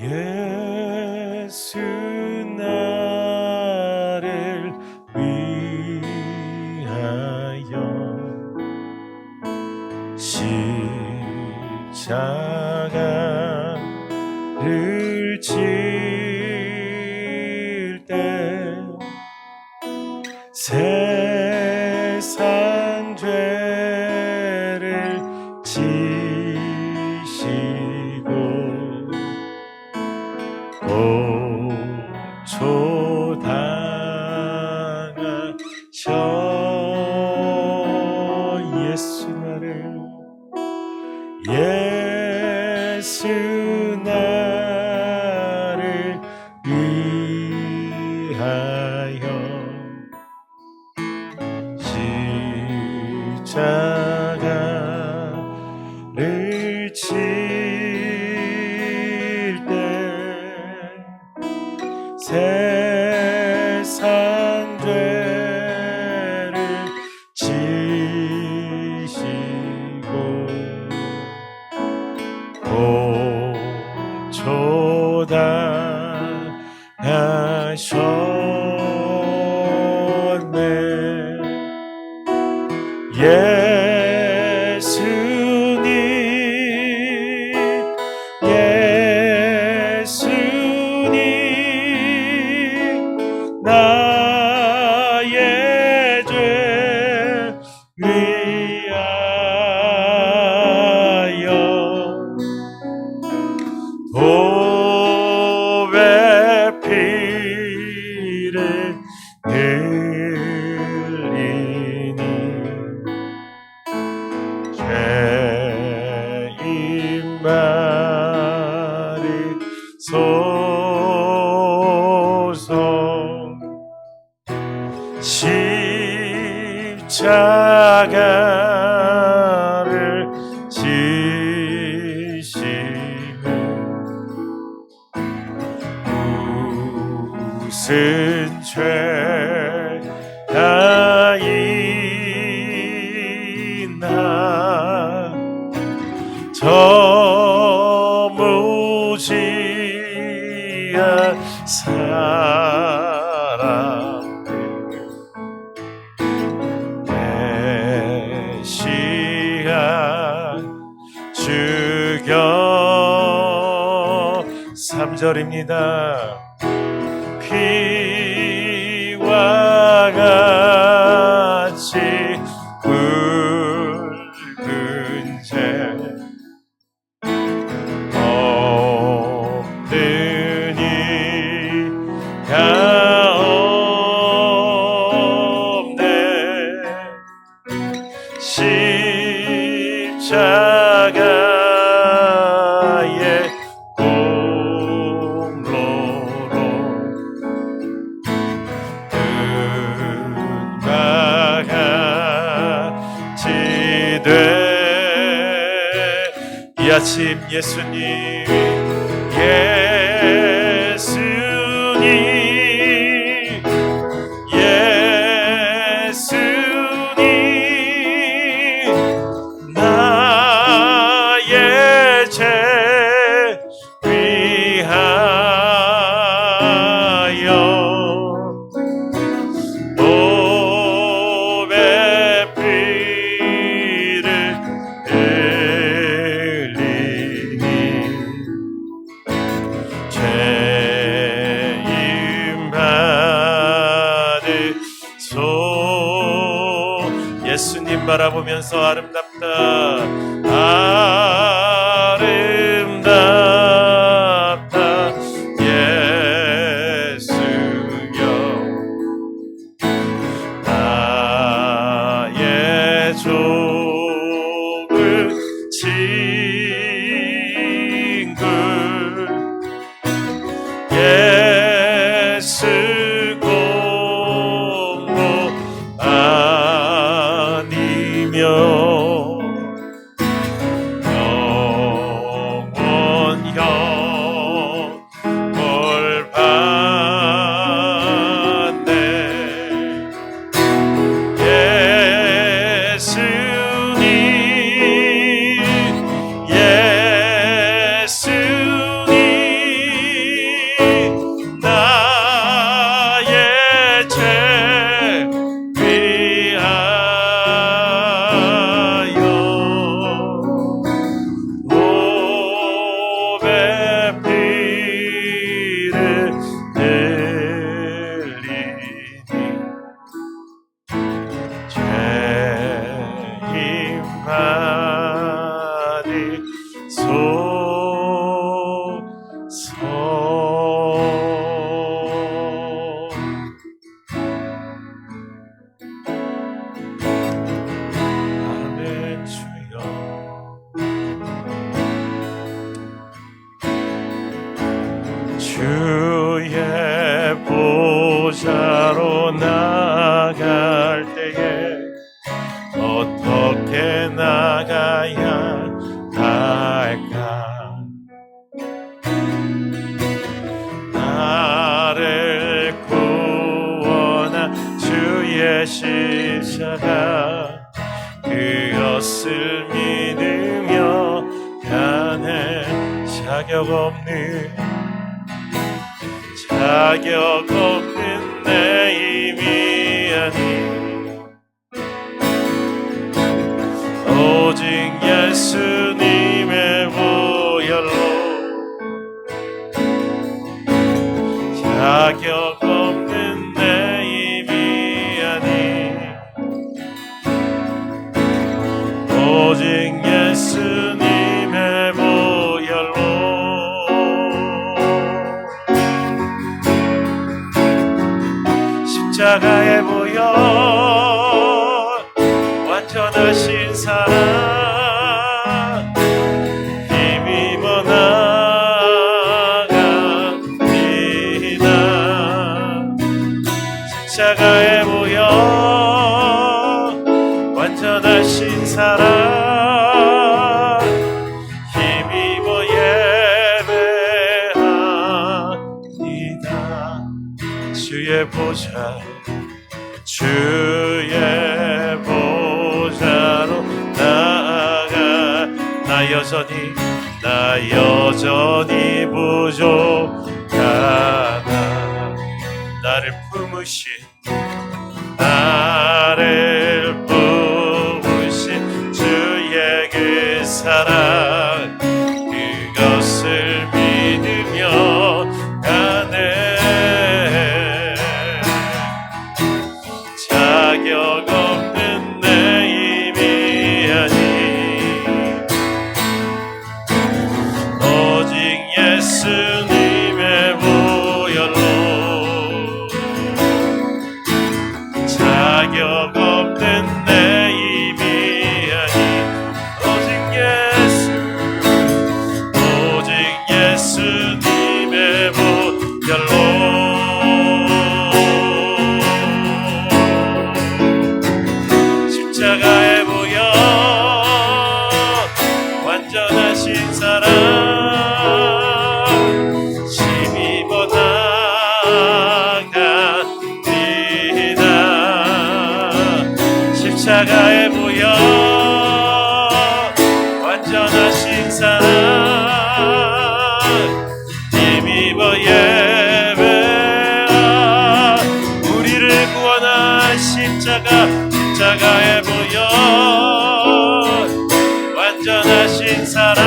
예수 나를 위하여 십자가를 질 때 세상 죄를 지시고 고초 당하셔 예수 나를 위하여 십자가를 질 때 세상 죄를 지시고 고초 당하셨네 예수님 나의 죄 위하여 도배 피를 흘리니 죄인 받으소서 십자가를 지시고 무슨 죄가 있나 저 무지한 사람 메시아 죽여 3절입니다 피와 같이 붉은 죄 없는 이가 없네 십자가의 공로로 은과 같이 돼 이 아침 예수님 나의 죄 위하여 몸에 피를 흘리니 죄인 받으소 예수님 바라보면서 아름답다 예수여 나의 좁은 친구 예수 공로 아니며 주의 십자가 그것을 믿으며 가네. 자격 없는 내 힘이 아닌 오직 예수님의 보혈로 자격 없는 내 힘이 아닌 오직 예수님의 보혈로 십자가의 보혈 완전하신 사랑 힘입어 나갑니다. 십자가의 보혈 완전하신 사랑 힘입어 예배합니다. 주의 보좌 보좌로 나아가 나 여전히 부족하다. 나를 품으신 주의 그 사랑 그것을 믿으며 가네. 자격 없는 내 힘이 아닌 오직 예수님의 보혈로 자격 없는 내 힘이 아닌 오직 예수님의 보혈로 십자가의 보혈 완전하신 사랑 힘입어 나갑니다. 십자가의 보혈 완전하신 사랑 힘입어 예배하 우리를 구원한 십자가의 보혈 완전하신 사랑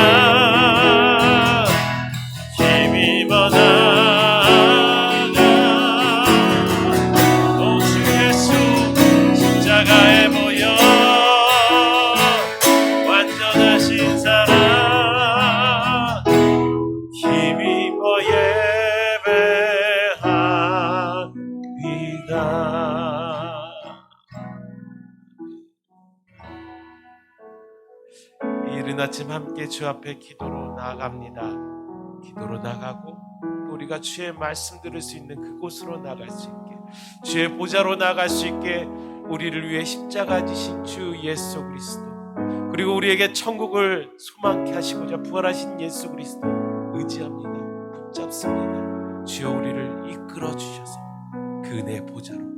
힘입어 나가 오 주 예수 십자가의 보혈 완전하신 사랑 힘입어 예배합니다. 이른 아침 함께 주 앞에 기도로 나아갑니다. 기도로 나가고 또 우리가 주의 말씀 들을 수 있는 그곳으로 나갈 수 있게 주의 보좌로 나갈 수 있게 우리를 위해 십자가 지신 주 예수 그리스도 그리고 우리에게 천국을 소망케 하시고자 부활하신 예수 그리스도 의지합니다. 붙잡습니다. 주여 우리를 이끌어 주셔서 그 은혜의 보좌로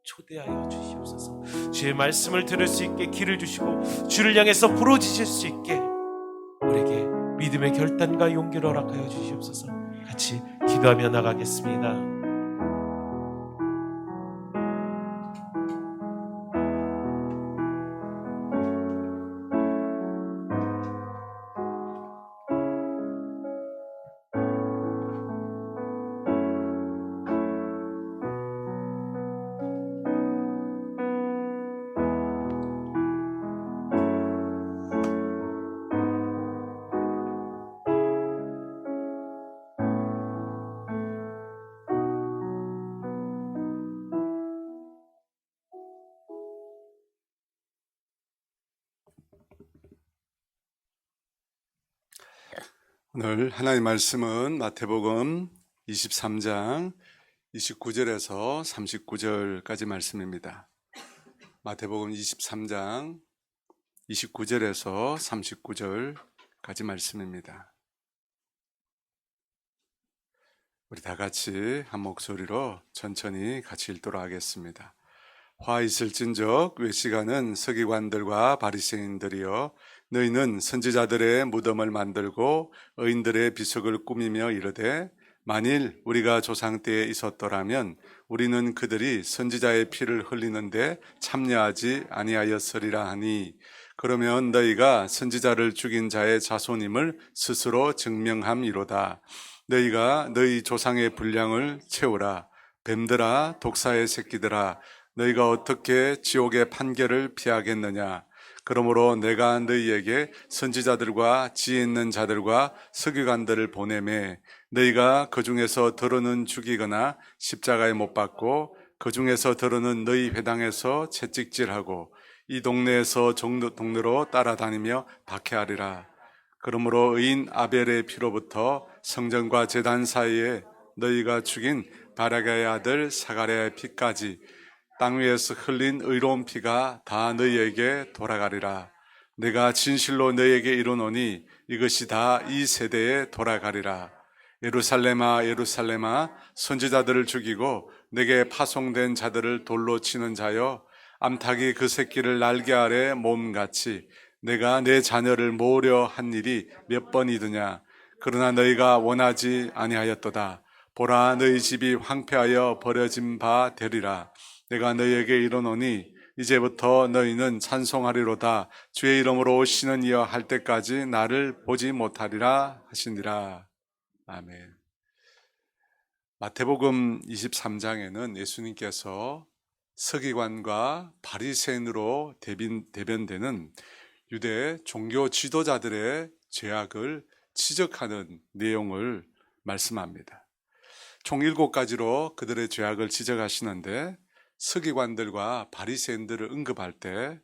초대하여 주시옵소서. 주의 말씀을 들을 수 있게 길을 주시고 주를 향해서 부르짖을 수 있게 우리에게 믿음의 결단과 용기를 허락하여 주시옵소서. 같이 기도하며 나가겠습니다. 오늘 하나님의 말씀은 마태복음 23장 29절에서 39절까지 말씀입니다. 마태복음 23장 29절에서 39절까지 말씀입니다. 우리 다 같이 한 목소리로 천천히 같이 읽도록 하겠습니다. 화 있을진적 외식하는 서기관들과 바리새인들이여 너희는 선지자들의 무덤을 만들고 의인들의 비석을 꾸미며 이르되 만일 우리가 조상 때에 있었더라면 우리는 그들이 선지자의 피를 흘리는데 참여하지 아니하였으리라 하니 그러면 너희가 선지자를 죽인 자의 자손임을 스스로 증명함이로다. 너희가 너희 조상의 분량을 채우라. 뱀들아 독사의 새끼들아 너희가 어떻게 지옥의 판결을 피하겠느냐. 그러므로 내가 너희에게 선지자들과 지혜 있는 자들과 서기관들을 보내매 너희가 그 중에서 더러는 죽이거나 십자가에 못 박고 그 중에서 더러는 너희 회당에서 채찍질하고 이 동네에서 동네로 따라다니며 박해하리라. 그러므로 의인 아벨의 피로부터 성전과 제단 사이에 너희가 죽인 바라가의 아들 사가랴의 피까지 땅 위에서 흘린 의로운 피가 다 너희에게 돌아가리라. 내가 진실로 너희에게 이르노니 이것이 다 이 세대에 돌아가리라. 예루살렘아 예루살렘아 선지자들을 죽이고 내게 파송된 자들을 돌로 치는 자여 암탉이 그 새끼를 날개 아래 몸같이 내가 내 자녀를 모으려 한 일이 몇 번이드냐. 그러나 너희가 원하지 아니하였도다. 보라 너희 집이 황폐하여 버려진 바 되리라. 내가 너희에게 이르노니 이제부터 너희는 찬송하리로다. 주의 이름으로 오시는 이여 할 때까지 나를 보지 못하리라 하시니라. 아멘. 마태복음 23장에는 예수님께서 서기관과 바리새인으로 대변되는 유대 종교 지도자들의 죄악을 지적하는 내용을 말씀합니다. 총 7가지로 그들의 죄악을 지적하시는데 서기관들과 바리새인들을 언급할 때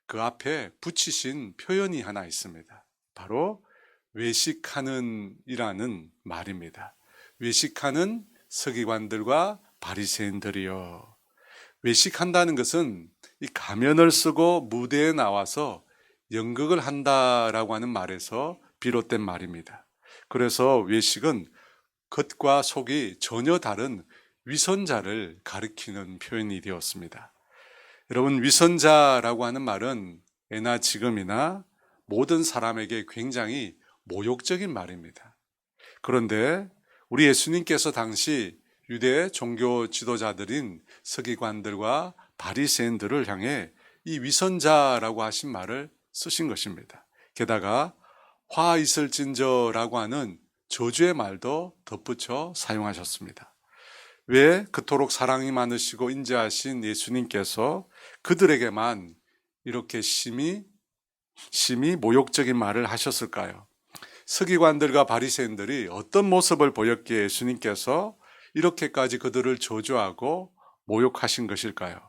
그 앞에 붙이신 표현이 하나 있습니다. 바로 외식하는 이라는 말입니다. 외식하는 서기관들과 바리새인들이요. 외식한다는 것은 이 가면을 쓰고 무대에 나와서 연극을 한다라고 하는 말에서 비롯된 말입니다. 그래서 외식은 겉과 속이 전혀 다른 위선자를 가리키는 표현이 되었습니다. 여러분, 위선자라고 하는 말은 예나 지금이나 모든 사람에게 굉장히 모욕적인 말입니다. 그런데 우리 예수님께서 당시 유대 종교 지도자들인 서기관들과 바리새인들을 향해 이 위선자라고 하신 말을 쓰신 것입니다. 게다가 화 있을진저라고 하는 저주의 말도 덧붙여 사용하셨습니다. 왜 그토록 사랑이 많으시고 인자하신 예수님께서 그들에게만 이렇게 심히 모욕적인 말을 하셨을까요? 서기관들과 바리새인들이 어떤 모습을 보였기에 예수님께서 이렇게까지 그들을 저주하고 모욕하신 것일까요?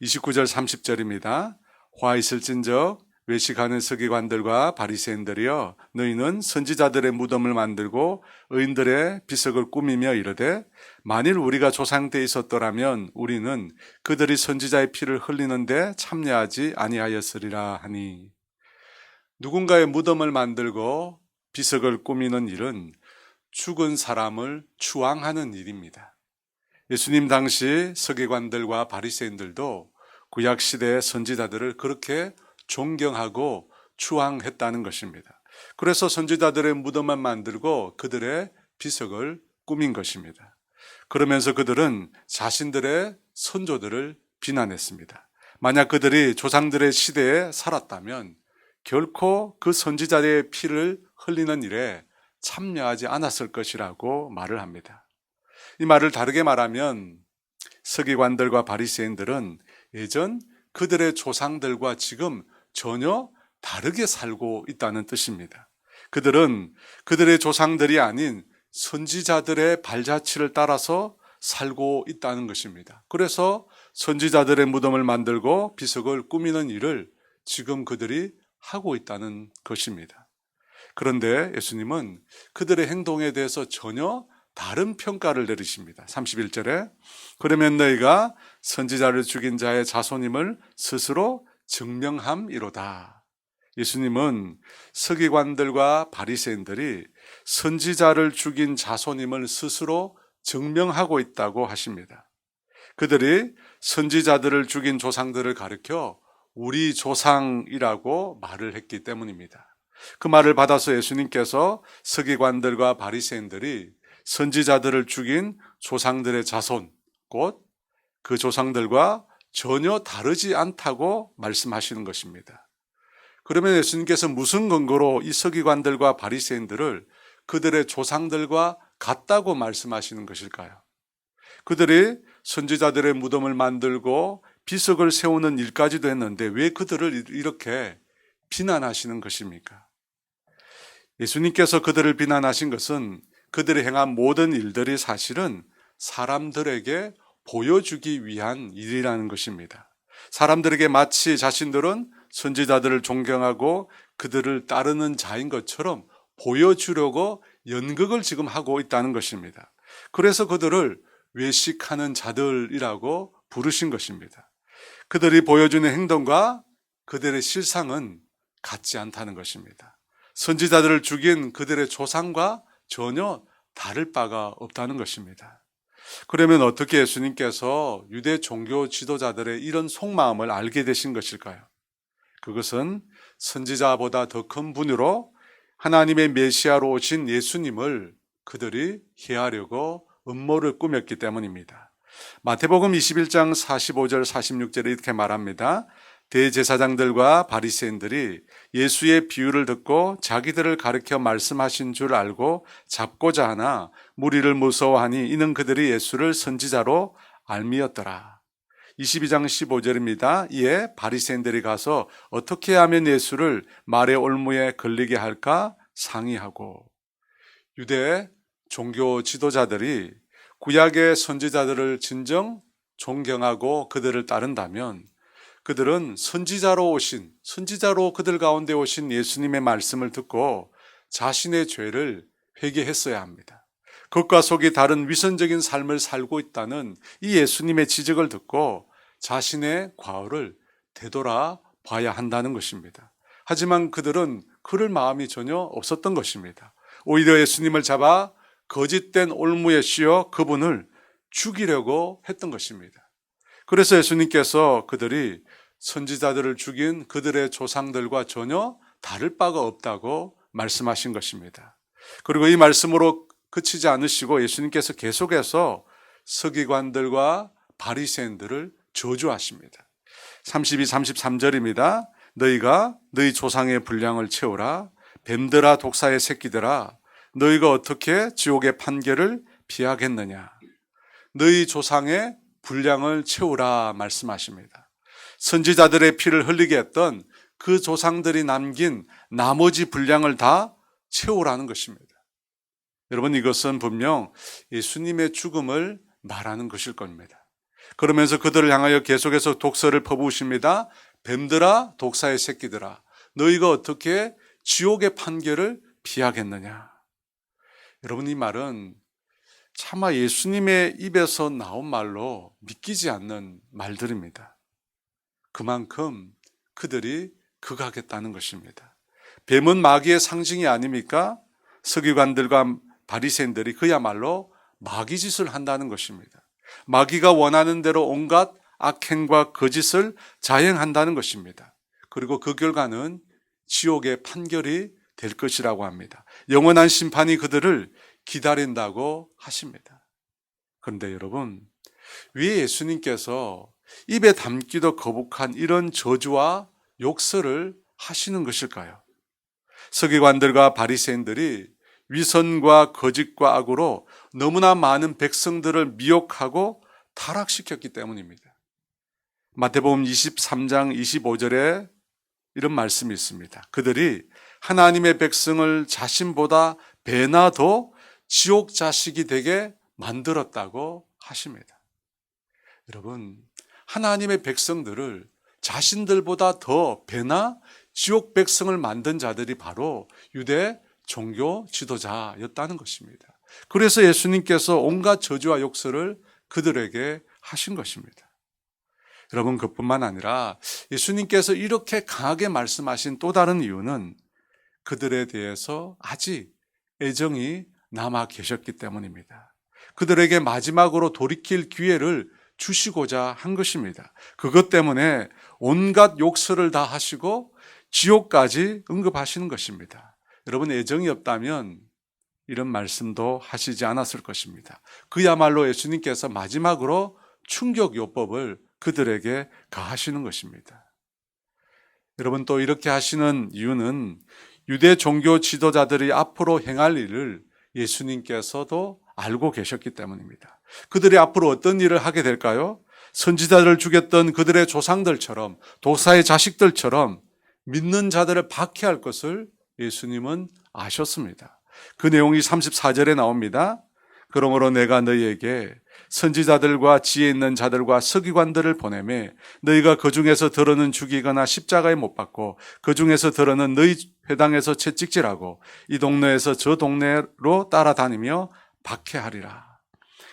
29절 30절입니다. 화 있을진적 외식하는 서기관들과 바리새인들이여 너희는 선지자들의 무덤을 만들고 의인들의 비석을 꾸미며 이르되 만일 우리가 조상 때 있었더라면 우리는 그들이 선지자의 피를 흘리는데 참여하지 아니하였으리라 하니. 누군가의 무덤을 만들고 비석을 꾸미는 일은 죽은 사람을 추앙하는 일입니다. 예수님 당시 서기관들과 바리새인들도 구약 시대의 선지자들을 그렇게 존경하고 추앙했다는 것입니다. 그래서 선지자들의 무덤만 만들고 그들의 비석을 꾸민 것입니다. 그러면서 그들은 자신들의 선조들을 비난했습니다. 만약 그들이 조상들의 시대에 살았다면 결코 그 선지자의 피를 흘리는 일에 참여하지 않았을 것이라고 말을 합니다. 이 말을 다르게 말하면 서기관들과 바리새인들은 예전 그들의 조상들과 지금 전혀 다르게 살고 있다는 뜻입니다. 그들은 그들의 조상들이 아닌 선지자들의 발자취를 따라서 살고 있다는 것입니다. 그래서 선지자들의 무덤을 만들고 비석을 꾸미는 일을 지금 그들이 하고 있다는 것입니다. 그런데 예수님은 그들의 행동에 대해서 전혀 다른 평가를 내리십니다. 31절에 그러면 너희가 선지자를 죽인 자의 자손임을 스스로 증명함이로다. 예수님은 서기관들과 바리새인들이 선지자를 죽인 자손임을 스스로 증명하고 있다고 하십니다. 그들이 선지자들을 죽인 조상들을 가리켜 우리 조상이라고 말을 했기 때문입니다. 그 말을 받아서 예수님께서 서기관들과 바리새인들이 선지자들을 죽인 조상들의 자손, 곧 그 조상들과 전혀 다르지 않다고 말씀하시는 것입니다. 그러면 예수님께서 무슨 근거로 이 서기관들과 바리새인들을 그들의 조상들과 같다고 말씀하시는 것일까요? 그들이 선지자들의 무덤을 만들고 비석을 세우는 일까지도 했는데 왜 그들을 이렇게 비난하시는 것입니까? 예수님께서 그들을 비난하신 것은 그들이 행한 모든 일들이 사실은 사람들에게 보여주기 위한 일이라는 것입니다. 사람들에게 마치 자신들은 선지자들을 존경하고 그들을 따르는 자인 것처럼 보여주려고 연극을 지금 하고 있다는 것입니다. 그래서 그들을 외식하는 자들이라고 부르신 것입니다. 그들이 보여주는 행동과 그들의 실상은 같지 않다는 것입니다. 선지자들을 죽인 그들의 조상과 전혀 다를 바가 없다는 것입니다. 그러면 어떻게 예수님께서 유대 종교 지도자들의 이런 속마음을 알게 되신 것일까요? 그것은 선지자보다 더 큰 분으로 하나님의 메시아로 오신 예수님을 그들이 해하려고 음모를 꾸몄기 때문입니다. 마태복음 21장 45절 46절에 이렇게 말합니다. 대제사장들과 바리새인들이 예수의 비유를 듣고 자기들을 가르쳐 말씀하신 줄 알고 잡고자 하나 무리를 무서워하니 이는 그들이 예수를 선지자로 알미었더라. 22장 15절입니다. 이에 바리새인들이 가서 어떻게 하면 예수를 말의 올무에 걸리게 할까 상의하고, 유대 종교 지도자들이 구약의 선지자들을 진정 존경하고 그들을 따른다면 그들은 선지자로 그들 가운데 오신 예수님의 말씀을 듣고 자신의 죄를 회개했어야 합니다. 겉과 속이 다른 위선적인 삶을 살고 있다는 이 예수님의 지적을 듣고 자신의 과오를 되돌아봐야 한다는 것입니다. 하지만 그들은 그럴 마음이 전혀 없었던 것입니다. 오히려 예수님을 잡아 거짓된 올무에 씌워 그분을 죽이려고 했던 것입니다. 그래서 예수님께서 그들이 선지자들을 죽인 그들의 조상들과 전혀 다를 바가 없다고 말씀하신 것입니다. 그리고 이 말씀으로 그치지 않으시고 예수님께서 계속해서 서기관들과 바리새인들을 저주하십니다. 32, 33절입니다. 너희가 너희 조상의 분량을 채우라. 뱀들아 독사의 새끼들아 너희가 어떻게 지옥의 판결을 피하겠느냐. 너희 조상의 분량을 채우라 말씀하십니다. 선지자들의 피를 흘리게 했던 그 조상들이 남긴 나머지 분량을 다 채우라는 것입니다. 여러분, 이것은 분명 예수님의 죽음을 말하는 것일 겁니다. 그러면서 그들을 향하여 계속해서 독서를 퍼부으십니다. 뱀들아 독사의 새끼들아 너희가 어떻게 지옥의 판결을 피하겠느냐. 여러분, 이 말은 차마 예수님의 입에서 나온 말로 믿기지 않는 말들입니다. 그만큼 그들이 극하겠다는 것입니다. 뱀은 마귀의 상징이 아닙니까? 서기관들과 바리새인들이 그야말로 마귀짓을 한다는 것입니다. 마귀가 원하는 대로 온갖 악행과 거짓을 자행한다는 것입니다. 그리고 그 결과는 지옥의 판결이 될 것이라고 합니다. 영원한 심판이 그들을 기다린다고 하십니다. 그런데 여러분, 왜 예수님께서 입에 담기도 거북한 이런 저주와 욕설을 하시는 것일까요? 서기관들과 바리새인들이 위선과 거짓과 악으로 너무나 많은 백성들을 미혹하고 타락시켰기 때문입니다. 마태복음 23장 25절에 이런 말씀이 있습니다. 그들이 하나님의 백성을 자신보다 배나 더 지옥 자식이 되게 만들었다고 하십니다. 여러분, 하나님의 백성들을 자신들보다 더 배나 지옥 백성을 만든 자들이 바로 유대 종교 지도자였다는 것입니다. 그래서 예수님께서 온갖 저주와 욕설을 그들에게 하신 것입니다. 여러분, 그뿐만 아니라 예수님께서 이렇게 강하게 말씀하신 또 다른 이유는 그들에 대해서 아직 애정이 남아 계셨기 때문입니다. 그들에게 마지막으로 돌이킬 기회를 주시고자 한 것입니다. 그것 때문에 온갖 욕설을 다 하시고 지옥까지 응급하시는 것입니다. 여러분, 애정이 없다면 이런 말씀도 하시지 않았을 것입니다. 그야말로 예수님께서 마지막으로 충격요법을 그들에게 가하시는 것입니다. 여러분, 또 이렇게 하시는 이유는 유대 종교 지도자들이 앞으로 행할 일을 예수님께서도 알고 계셨기 때문입니다. 그들이 앞으로 어떤 일을 하게 될까요? 선지자들을 죽였던 그들의 조상들처럼, 도사의 자식들처럼 믿는 자들을 박해할 것을 예수님은 아셨습니다. 그 내용이 34절에 나옵니다. 그러므로 내가 너희에게 선지자들과 지혜 있는 자들과 서기관들을 보내매 너희가 그 중에서 더러는 죽이거나 십자가에 못 박고 그 중에서 더러는 너희 회당에서 채찍질하고 이 동네에서 저 동네로 따라다니며 박해하리라.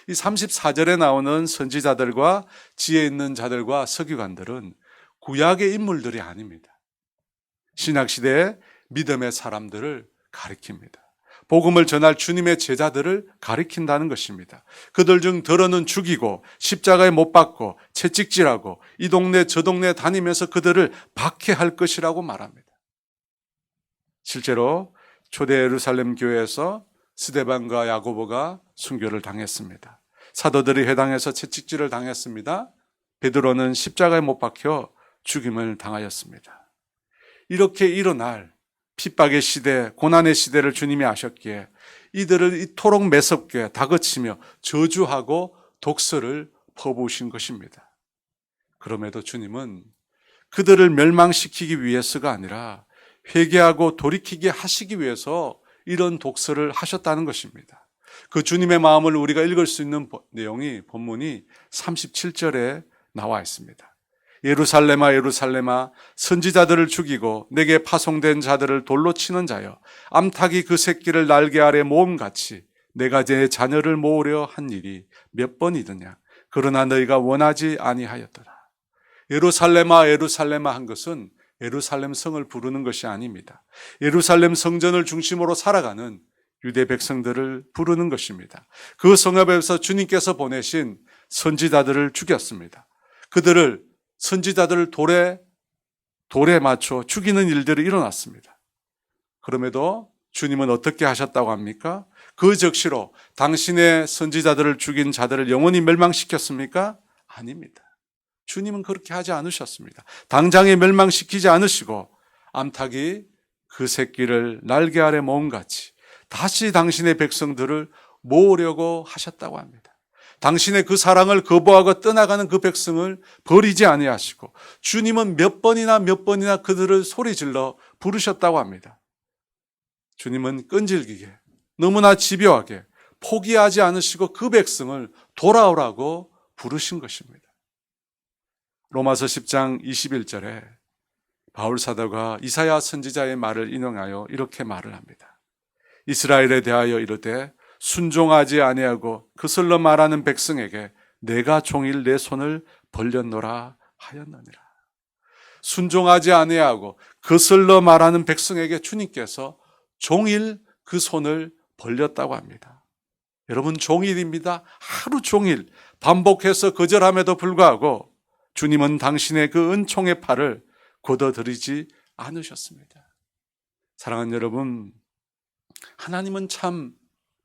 이 34절에 나오는 선지자들과 지혜 있는 자들과 서기관들은 구약의 인물들이 아닙니다. 신약시대의 믿음의 사람들을 가리킵니다. 복음을 전할 주님의 제자들을 가리킨다는 것입니다. 그들 중 더러는 죽이고 십자가에 못 박고 채찍질하고 이 동네 저 동네 다니면서 그들을 박해할 것이라고 말합니다. 실제로 초대 예루살렘 교회에서 스데반과 야고보가 순교를 당했습니다. 사도들이 회당에서 채찍질을 당했습니다. 베드로는 십자가에 못 박혀 죽임을 당하였습니다. 이렇게 일어날 핍박의 시대, 고난의 시대를 주님이 아셨기에 이들을 이토록 매섭게 다그치며 저주하고 독설을 퍼부으신 것입니다. 그럼에도 주님은 그들을 멸망시키기 위해서가 아니라 회개하고 돌이키게 하시기 위해서 이런 독설을 하셨다는 것입니다. 그 주님의 마음을 우리가 읽을 수 있는 내용이 본문이 37절에 나와 있습니다. 예루살렘아 예루살렘아 선지자들을 죽이고 내게 파송된 자들을 돌로 치는 자여 암탉이 그 새끼를 날개 아래 모음같이 내가 내 자녀를 모으려 한 일이 몇 번이더냐. 그러나 너희가 원하지 아니하였더라. 예루살렘아 예루살렘아 한 것은 예루살렘 성을 부르는 것이 아닙니다. 예루살렘 성전을 중심으로 살아가는 유대 백성들을 부르는 것입니다. 그 성읍에서 주님께서 보내신 선지자들을 죽였습니다. 선지자들을 돌에 맞춰 죽이는 일들이 일어났습니다. 그럼에도 주님은 어떻게 하셨다고 합니까? 그 적시로 당신의 선지자들을 죽인 자들을 영원히 멸망시켰습니까? 아닙니다. 주님은 그렇게 하지 않으셨습니다. 당장에 멸망시키지 않으시고 암탉이 그 새끼를 날개 아래 모음같이 다시 당신의 백성들을 모으려고 하셨다고 합니다. 당신의 그 사랑을 거부하고 떠나가는 그 백성을 버리지 아니하시고 주님은 몇 번이나 그들을 소리질러 부르셨다고 합니다. 주님은 끈질기게 너무나 집요하게 포기하지 않으시고 그 백성을 돌아오라고 부르신 것입니다. 로마서 10장 21절에 바울 사도가 이사야 선지자의 말을 인용하여 이렇게 말을 합니다. 이스라엘에 대하여 이르되 순종하지 아니하고 거슬러 말하는 백성에게 내가 종일 내 손을 벌렸노라 하였느니라. 순종하지 아니하고 거슬러 말하는 백성에게 주님께서 종일 그 손을 벌렸다고 합니다. 여러분, 종일입니다. 하루 종일 반복해서 거절함에도 불구하고 주님은 당신의 그 은총의 팔을 걷어들이지 않으셨습니다. 사랑하는 여러분, 하나님은 참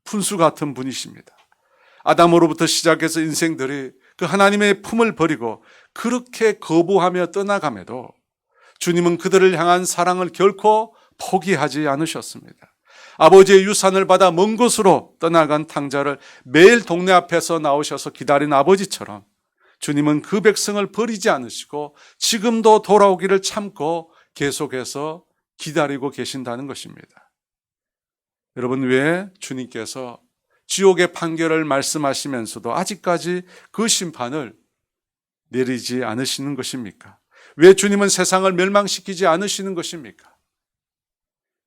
분수 같은 분이십니다. 아담으로부터 시작해서 인생들이 그 하나님의 품을 버리고 그렇게 거부하며 떠나감에도 주님은 그들을 향한 사랑을 결코 포기하지 않으셨습니다. 아버지의 유산을 받아 먼 곳으로 떠나간 탕자를 매일 동네 앞에서 나오셔서 기다린 아버지처럼 주님은 그 백성을 버리지 않으시고 지금도 돌아오기를 참고 계속해서 기다리고 계신다는 것입니다. 여러분, 왜 주님께서 지옥의 판결을 말씀하시면서도 아직까지 그 심판을 내리지 않으시는 것입니까? 왜 주님은 세상을 멸망시키지 않으시는 것입니까?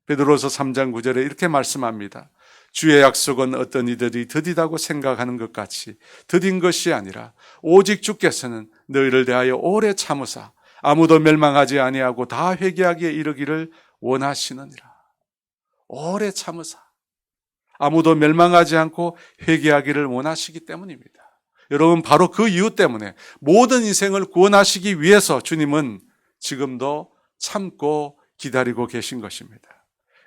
베드로서 3장 9절에 이렇게 말씀합니다. 주의 약속은 어떤 이들이 더디다고 생각하는 것 같이 더딘 것이 아니라 오직 주께서는 너희를 대하여 오래 참으사 아무도 멸망하지 아니하고 다 회개하기에 이르기를 원하시느니라. 오래 참으사 아무도 멸망하지 않고 회개하기를 원하시기 때문입니다. 여러분 바로 그 이유 때문에 모든 인생을 구원하시기 위해서 주님은 지금도 참고 기다리고 계신 것입니다.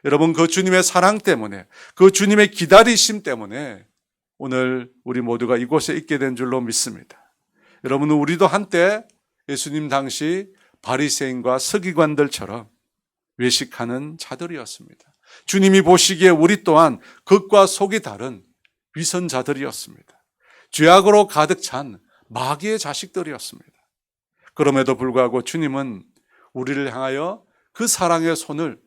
여러분 그 주님의 사랑 때문에, 그 주님의 기다리심 때문에 오늘 우리 모두가 이곳에 있게 된 줄로 믿습니다. 여러분 우리도 한때 예수님 당시 바리새인과 서기관들처럼 외식하는 자들이었습니다. 주님이 보시기에 우리 또한 겉과 속이 다른 위선자들이었습니다. 죄악으로 가득 찬 마귀의 자식들이었습니다. 그럼에도 불구하고 주님은 우리를 향하여 그 사랑의 손을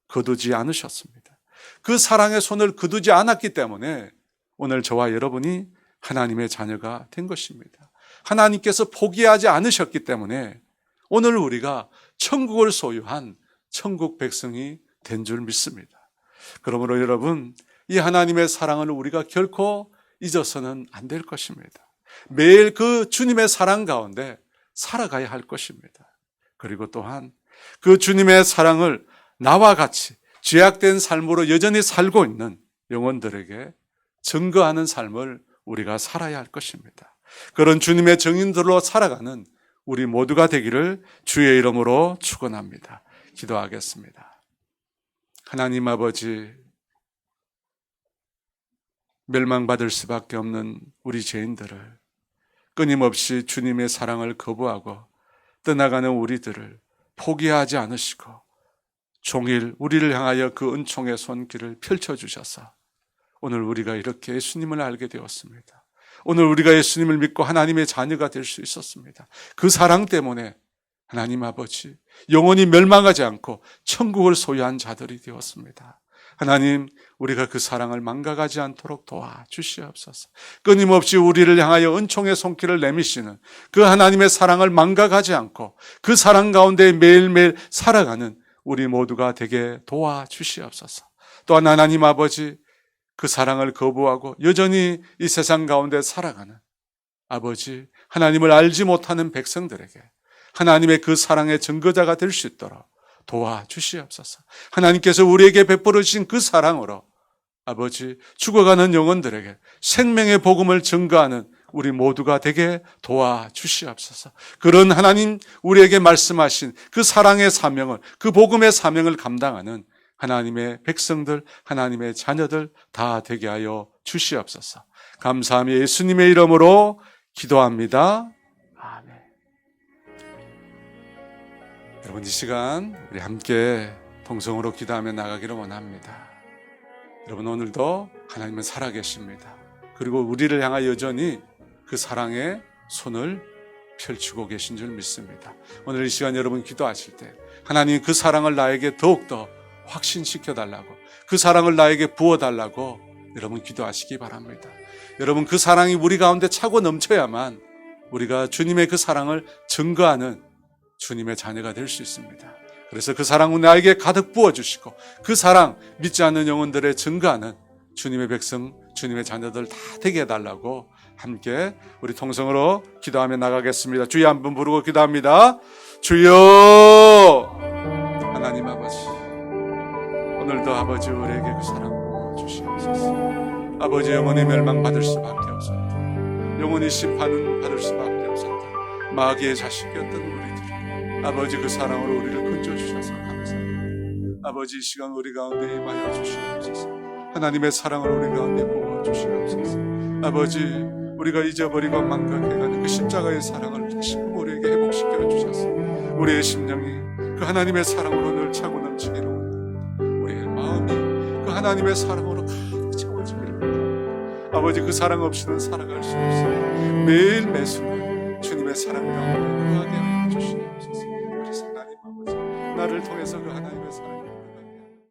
거두지 않으셨습니다. 그 사랑의 손을 거두지 않았기 때문에 오늘 저와 여러분이 하나님의 자녀가 된 것입니다. 하나님께서 포기하지 않으셨기 때문에 오늘 우리가 천국을 소유한 천국 백성이 된 줄 믿습니다. 그러므로 여러분, 이 하나님의 사랑을 우리가 결코 잊어서는 안 될 것입니다. 매일 그 주님의 사랑 가운데 살아가야 할 것입니다. 그리고 또한 그 주님의 사랑을 나와 같이 죄악된 삶으로 여전히 살고 있는 영혼들에게 증거하는 삶을 우리가 살아야 할 것입니다. 그런 주님의 증인들로 살아가는 우리 모두가 되기를 주의 이름으로 축원합니다. 기도하겠습니다. 하나님 아버지, 멸망받을 수밖에 없는 우리 죄인들을 끊임없이 주님의 사랑을 거부하고 떠나가는 우리들을 포기하지 않으시고 종일 우리를 향하여 그 은총의 손길을 펼쳐주셔서 오늘 우리가 이렇게 예수님을 알게 되었습니다. 오늘 우리가 예수님을 믿고 하나님의 자녀가 될 수 있었습니다. 그 사랑 때문에 하나님 아버지, 영원히 멸망하지 않고 천국을 소유한 자들이 되었습니다. 하나님, 우리가 그 사랑을 망각하지 않도록 도와주시옵소서. 끊임없이 우리를 향하여 은총의 손길을 내미시는 그 하나님의 사랑을 망각하지 않고 그 사랑 가운데 매일매일 살아가는 우리 모두가 되게 도와주시옵소서. 또한 하나님 아버지, 그 사랑을 거부하고 여전히 이 세상 가운데 살아가는 아버지, 하나님을 알지 못하는 백성들에게 하나님의 그 사랑의 증거자가 될 수 있도록 도와주시옵소서. 하나님께서 우리에게 베풀어 주신 그 사랑으로 아버지, 죽어가는 영혼들에게 생명의 복음을 증거하는 우리 모두가 되게 도와주시옵소서. 그런 하나님 우리에게 말씀하신 그 사랑의 사명을, 그 복음의 사명을 감당하는 하나님의 백성들, 하나님의 자녀들 다 되게 하여 주시옵소서. 감사하며 예수님의 이름으로 기도합니다. 아멘. 여러분, 이 시간 우리 함께 동성으로 기도하며 나가기를 원합니다. 여러분, 오늘도 하나님은 살아계십니다. 그리고 우리를 향하여 여전히 그 사랑의 손을 펼치고 계신 줄 믿습니다. 오늘 이 시간 여러분 기도하실 때 하나님 그 사랑을 나에게 더욱더 확신시켜달라고, 그 사랑을 나에게 부어달라고 여러분 기도하시기 바랍니다. 여러분, 그 사랑이 우리 가운데 차고 넘쳐야만 우리가 주님의 그 사랑을 증거하는 주님의 자녀가 될 수 있습니다. 그래서 그 사랑을 나에게 가득 부어주시고 그 사랑 믿지 않는 영혼들의 증거하는 주님의 백성, 주님의 자녀들 다 되게 해달라고 함께 우리 통성으로 기도하며 나가겠습니다. 주여 한번 부르고 기도합니다. 주여! 하나님 아버지, 오늘도 아버지 우리에게 그 사랑 부어주시옵소서. 아버지, 영원히 멸망받을 수밖에 없었다. 영원히 심판은 받을 수밖에 없었다. 마귀의 자식이었던 우리들, 아버지 그 사랑으로 우리를 건져주셔서 감사합니다. 아버지, 이 시간 우리 가운데 임하여 주시옵소서. 하나님의 사랑을 우리 가운데 부어주시옵소서. 아버지, 우리가 잊어버리고 망각해가는 그 십자가의 사랑을 다시 우리에게 회복시켜 주셔서 우리의 심령이 그 하나님의 사랑으로 늘 차고 넘치기를 원합니다. 우리의 마음이 그 하나님의 사랑으로 가득 채워지기를 원합니다. 아버지, 그 사랑 없이는 살아갈 수 없습니다. 매일 매순간 주님의 사랑 가운데 거하게 하여 주시옵소서. 그래서 하나님 아버지, 나를 통해서 그 하나님의 사랑